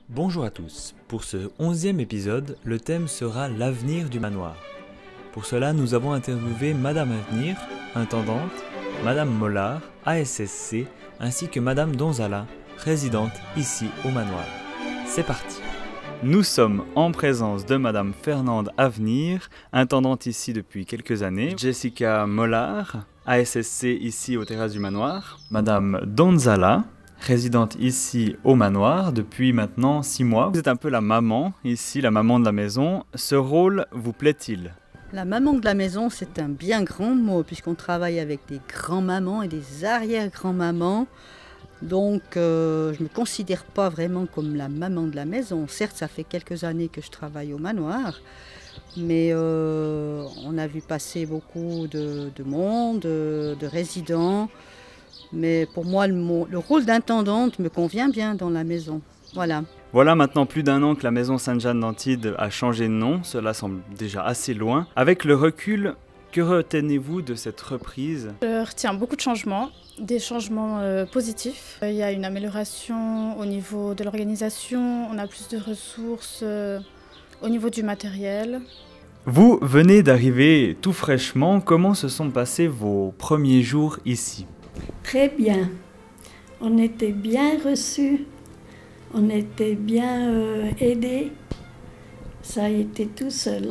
Bonjour à tous, pour ce 11e épisode, le thème sera l'avenir du manoir. Pour cela, nous avons interviewé Madame Avenir, intendante, Madame Mollard, ASSC, ainsi que Madame Donzala, résidente ici au manoir. C'est parti. Nous sommes en présence de Madame Fernande Avenir, intendante ici depuis quelques années, Jessica Mollard, ASSC ici aux terrasses du manoir, Madame Donzala, résidente ici au manoir depuis maintenant 6 mois. Vous êtes un peu la maman ici, la maman de la maison. Ce rôle vous plaît-il ? La maman de la maison, c'est un bien grand mot puisqu'on travaille avec des grands-mamans et des arrière-grands-mamans. Donc je ne me considère pas vraiment comme la maman de la maison. Certes, ça fait quelques années que je travaille au manoir, mais on a vu passer beaucoup de monde, de résidents. Mais pour moi, le rôle d'intendante me convient bien dans la maison. Voilà Maintenant plus d'1 an que la maison Sainte-Jeanne d'Antibes a changé de nom. Cela semble déjà assez loin. Avec le recul, que retenez-vous de cette reprise ? Je retiens beaucoup de changements, des changements positifs. Il y a une amélioration au niveau de l'organisation, on a plus de ressources au niveau du matériel. Vous venez d'arriver tout fraîchement. Comment se sont passés vos premiers jours ici ? Très bien. On était bien reçus, on était bien aidés. Ça a été tout seul.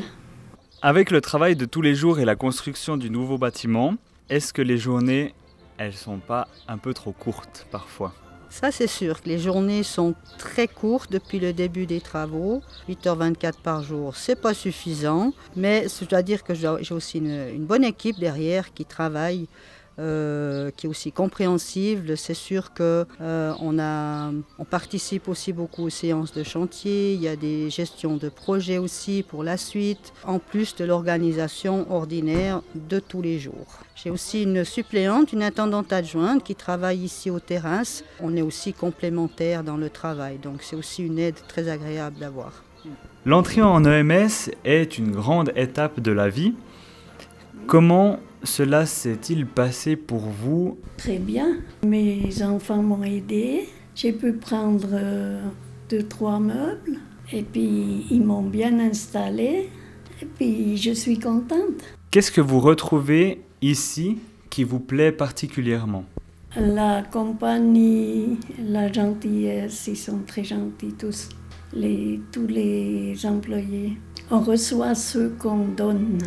Avec le travail de tous les jours et la construction du nouveau bâtiment, est-ce que les journées, elles sont pas un peu trop courtes parfois ? Ça, c'est sûr que les journées sont très courtes depuis le début des travaux. 8h24 par jour, c'est pas suffisant. Mais je dois dire que j'ai aussi une bonne équipe derrière qui travaille, qui est aussi compréhensible. C'est sûr qu'on participe aussi beaucoup aux séances de chantier. Il y a des gestions de projets aussi pour la suite, en plus de l'organisation ordinaire de tous les jours. J'ai aussi une suppléante, une intendante adjointe qui travaille ici aux terrasses. On est aussi complémentaires dans le travail, donc c'est aussi une aide très agréable d'avoir. L'entrée en EMS est une grande étape de la vie. Comment cela s'est-il passé pour vous ? Très bien. Mes enfants m'ont aidé. J'ai pu prendre 2-3 meubles. Et puis, ils m'ont bien installé. Et puis, je suis contente. Qu'est-ce que vous retrouvez ici qui vous plaît particulièrement ? La compagnie, la gentillesse, ils sont très gentils tous les employés. On reçoit ce qu'on donne.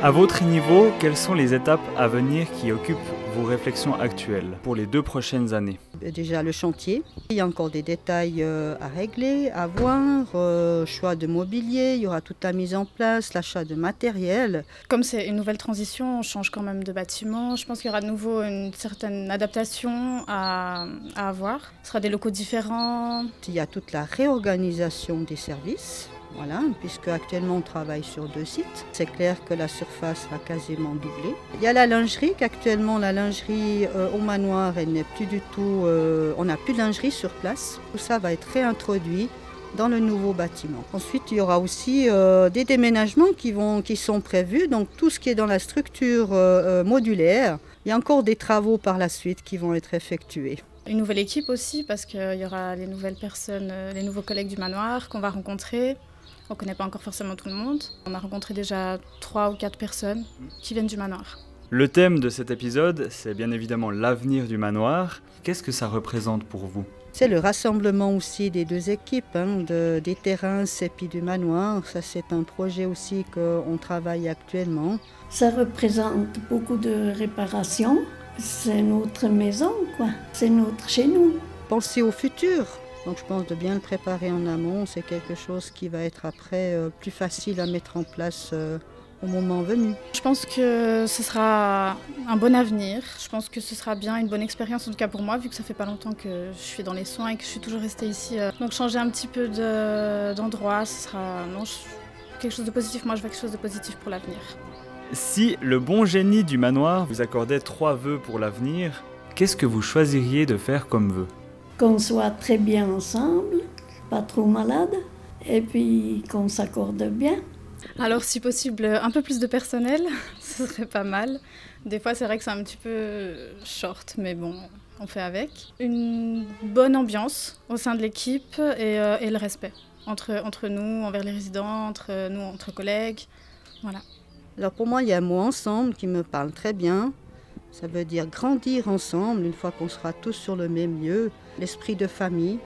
À votre niveau, quelles sont les étapes à venir qui occupent vos réflexions actuelles pour les 2 prochaines années ? Déjà le chantier, il y a encore des détails à régler, à voir, choix de mobilier, il y aura toute la mise en place, l'achat de matériel. Comme c'est une nouvelle transition, on change quand même de bâtiment. Je pense qu'il y aura de nouveau une certaine adaptation à avoir. Ce sera des locaux différents. Il y a toute la réorganisation des services. Voilà, puisque actuellement on travaille sur 2 sites. C'est clair que la surface va quasiment doubler. Il y a la lingerie, qu'actuellement la lingerie au manoir, elle n'est plus du tout, on n'a plus de lingerie sur place. Tout ça va être réintroduit dans le nouveau bâtiment. Ensuite, il y aura aussi des déménagements qui sont prévus, donc tout ce qui est dans la structure modulaire. Il y a encore des travaux par la suite qui vont être effectués. Une nouvelle équipe aussi, parce qu'il y aura les nouvelles personnes, les nouveaux collègues du manoir qu'on va rencontrer. On ne connaît pas encore forcément tout le monde. On a rencontré déjà 3 ou 4 personnes qui viennent du manoir. Le thème de cet épisode, c'est bien évidemment l'avenir du manoir. Qu'est-ce que ça représente pour vous ? C'est le rassemblement aussi des 2 équipes, des terrasses et puis du manoir. Ça, c'est un projet aussi qu'on travaille actuellement. Ça représente beaucoup de réparations. C'est notre maison, quoi. C'est notre chez nous. Penser au futur. Donc je pense de bien le préparer en amont, c'est quelque chose qui va être après plus facile à mettre en place au moment venu. Je pense que ce sera un bon avenir. Je pense que ce sera bien une bonne expérience, en tout cas pour moi, vu que ça fait pas longtemps que je suis dans les soins et que je suis toujours restée ici. Donc changer un petit peu d'endroit, ce sera quelque chose de positif. Moi, je vois quelque chose de positif pour l'avenir. Si le bon génie du manoir vous accordait 3 vœux pour l'avenir, qu'est-ce que vous choisiriez de faire comme vœu ? Qu'on soit très bien ensemble, pas trop malade, et puis qu'on s'accorde bien. Alors si possible, un peu plus de personnel, ce serait pas mal. Des fois c'est vrai que c'est un petit peu short, mais bon, on fait avec. Une bonne ambiance au sein de l'équipe et le respect entre nous, envers les résidents, entre nous, entre collègues, voilà. Alors pour moi, il y a un mot ensemble qui me parle très bien. Ça veut dire grandir ensemble une fois qu'on sera tous sur le même lieu. L'esprit de famille,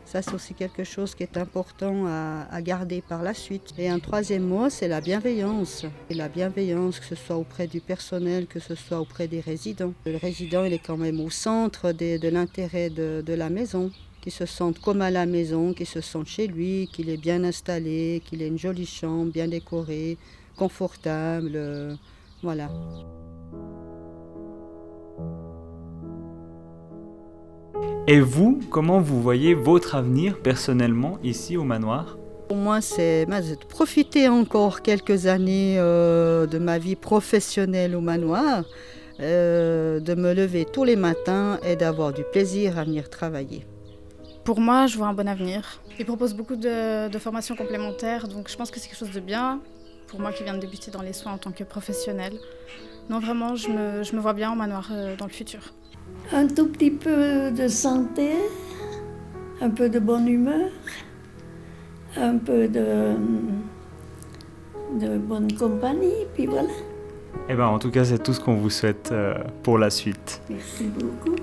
ça c'est aussi quelque chose qui est important à garder par la suite. Et un troisième mot, c'est la bienveillance. Et la bienveillance, que ce soit auprès du personnel, que ce soit auprès des résidents. Le résident, il est quand même au centre de l'intérêt de la maison. Qu'il se sente comme à la maison, qu'il se sente chez lui, qu'il est bien installé, qu'il ait une jolie chambre, bien décorée, confortable, voilà. Et vous, comment vous voyez votre avenir personnellement ici au manoir? Pour moi, c'est de profiter encore quelques années de ma vie professionnelle au manoir, de me lever tous les matins et d'avoir du plaisir à venir travailler. Pour moi, je vois un bon avenir. Ils proposent beaucoup de formations complémentaires, donc je pense que c'est quelque chose de bien. Pour moi qui viens de débuter dans les soins en tant que professionnelle. Non, vraiment, je me vois bien au manoir dans le futur. Un tout petit peu de santé, un peu de bonne humeur, un peu de bonne compagnie, puis voilà. Eh bien, en tout cas, c'est tout ce qu'on vous souhaite pour la suite. Merci beaucoup.